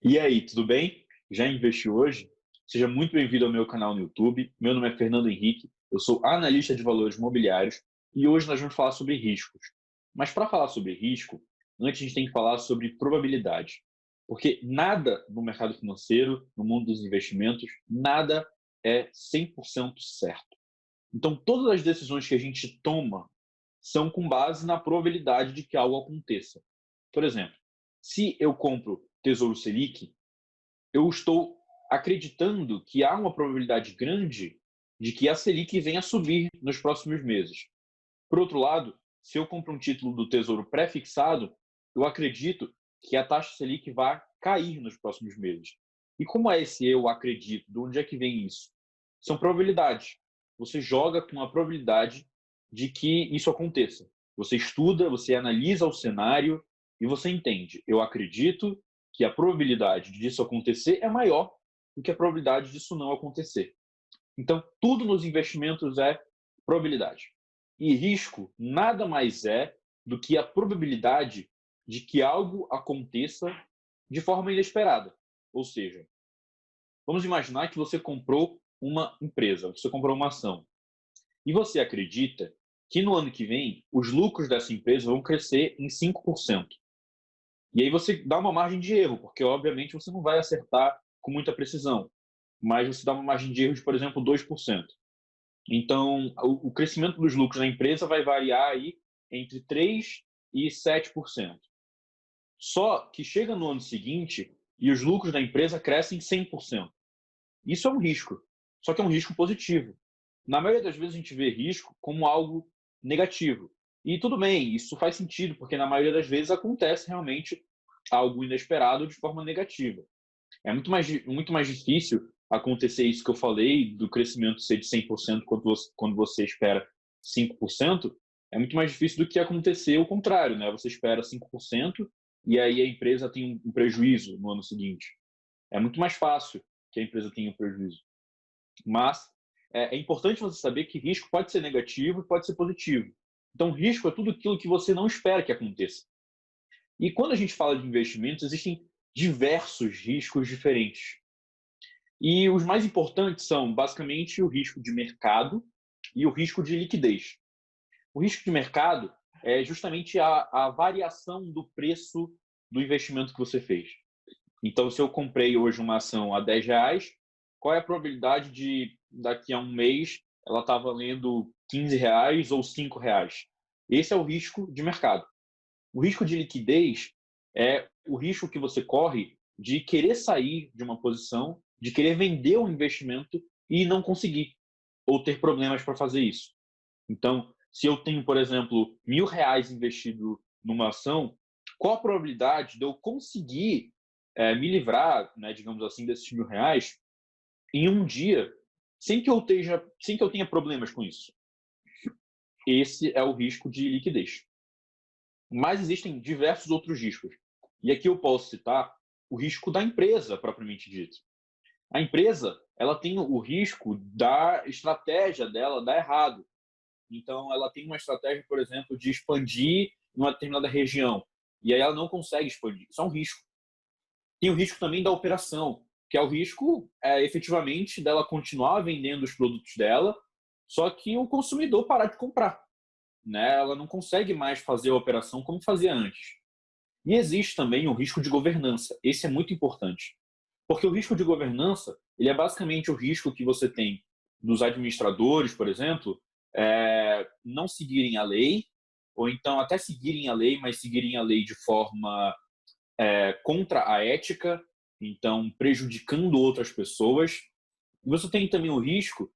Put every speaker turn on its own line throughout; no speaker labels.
E aí, tudo bem? Já investiu hoje? Seja muito bem-vindo ao meu canal no YouTube. Meu nome é Fernando Henrique, eu sou analista de valores imobiliários e hoje nós vamos falar sobre riscos. Mas para falar sobre risco, antes a gente tem que falar sobre probabilidade. Porque nada no mercado financeiro, no mundo dos investimentos, nada é 100% certo. Então, todas as decisões que a gente toma são com base na probabilidade de que algo aconteça. Por exemplo, se eu compro Tesouro Selic, eu estou acreditando que há uma probabilidade grande de que a Selic venha a subir nos próximos meses. Por outro lado, se eu compro um título do Tesouro pré-fixado, eu acredito que a taxa Selic vai cair nos próximos meses. E como é esse eu acredito? De onde é que vem isso? São probabilidades. Você joga com a probabilidade de que isso aconteça. Você estuda, você analisa o cenário e você entende. Eu acredito que a probabilidade disso acontecer é maior do que a probabilidade disso não acontecer. Então, tudo nos investimentos é probabilidade. E risco nada mais é do que a probabilidade de que algo aconteça de forma inesperada. Ou seja, vamos imaginar que você comprou uma empresa, você comprou uma ação, e você acredita que no ano que vem os lucros dessa empresa vão crescer em 5%. E aí você dá uma margem de erro, porque obviamente você não vai acertar com muita precisão, mas você dá uma margem de erro de, por exemplo, 2%. Então, o crescimento dos lucros da empresa vai variar aí entre 3% e 7%. Só que chega no ano seguinte e os lucros da empresa crescem 100%. Isso é um risco, só que é um risco positivo. Na maioria das vezes a gente vê risco como algo negativo. E tudo bem, isso faz sentido, porque na maioria das vezes acontece realmente algo inesperado de forma negativa. É muito mais difícil acontecer isso que eu falei, do crescimento ser de 100% quando você espera 5%, é muito mais difícil do que acontecer o contrário, né? Você espera 5% e aí a empresa tem um prejuízo no ano seguinte. É muito mais fácil que a empresa tenha um prejuízo. Mas é importante você saber que risco pode ser negativo e pode ser positivo. Então, risco é tudo aquilo que você não espera que aconteça. E quando a gente fala de investimentos, existem diversos riscos diferentes. E os mais importantes são, basicamente, o risco de mercado e o risco de liquidez. O risco de mercado é justamente a variação do preço do investimento que você fez. Então, se eu comprei hoje uma ação a R$ 10, qual é a probabilidade de, daqui a um mês, ela estar valendo R$ 15 ou R$ 5? Esse é o risco de mercado. O risco de liquidez é o risco que você corre de querer sair de uma posição, de querer vender um investimento e não conseguir, ou ter problemas para fazer isso. Então, se eu tenho, por exemplo, R$ 1.000 investido numa ação, qual a probabilidade de eu conseguir me livrar, né, digamos assim, desses R$ 1.000 em um dia, sem que eu tenha problemas com isso? Esse é o risco de liquidez. Mas existem diversos outros riscos. E aqui eu posso citar o risco da empresa, propriamente dito. A empresa, ela tem o risco da estratégia dela dar errado. Então, ela tem uma estratégia, por exemplo, de expandir em uma determinada região. E aí ela não consegue expandir. Isso é um risco. Tem o risco também da operação, que é o risco, efetivamente, dela continuar vendendo os produtos dela, só que o consumidor parar de comprar, né? Ela não consegue mais fazer a operação como fazia antes. E existe também o risco de governança. Esse é muito importante. Porque o risco de governança, ele é basicamente o risco que você tem dos administradores, por exemplo, não seguirem a lei, ou então até seguirem a lei, mas seguirem a lei de forma contra a ética, então prejudicando outras pessoas. E você tem também o risco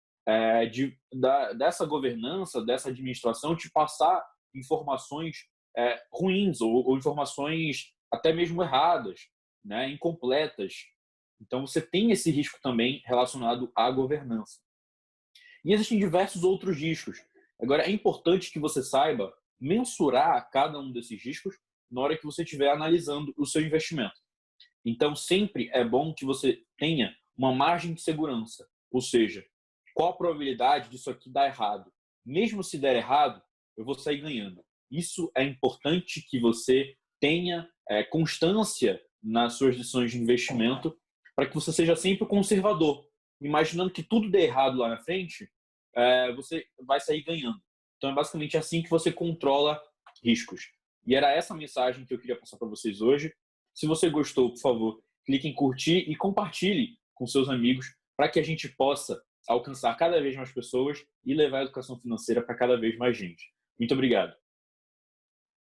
dessa governança, dessa administração, te passar informações ruins ou informações até mesmo erradas, né, incompletas. Então, você tem esse risco também relacionado à governança. E existem diversos outros riscos. Agora, é importante que você saiba mensurar cada um desses riscos na hora que você estiver analisando o seu investimento. Então, sempre é bom que você tenha uma margem de segurança, ou seja, qual a probabilidade disso aqui dar errado? Mesmo se der errado, eu vou sair ganhando. Isso é importante que você tenha constância nas suas decisões de investimento, para que você seja sempre conservador, imaginando que tudo dê errado lá na frente, você vai sair ganhando. Então é basicamente assim que você controla riscos. E era essa mensagem que eu queria passar para vocês hoje. Se você gostou, por favor, clique em curtir e compartilhe com seus amigos para que a gente possa alcançar cada vez mais pessoas e levar a educação financeira para cada vez mais gente. Muito obrigado.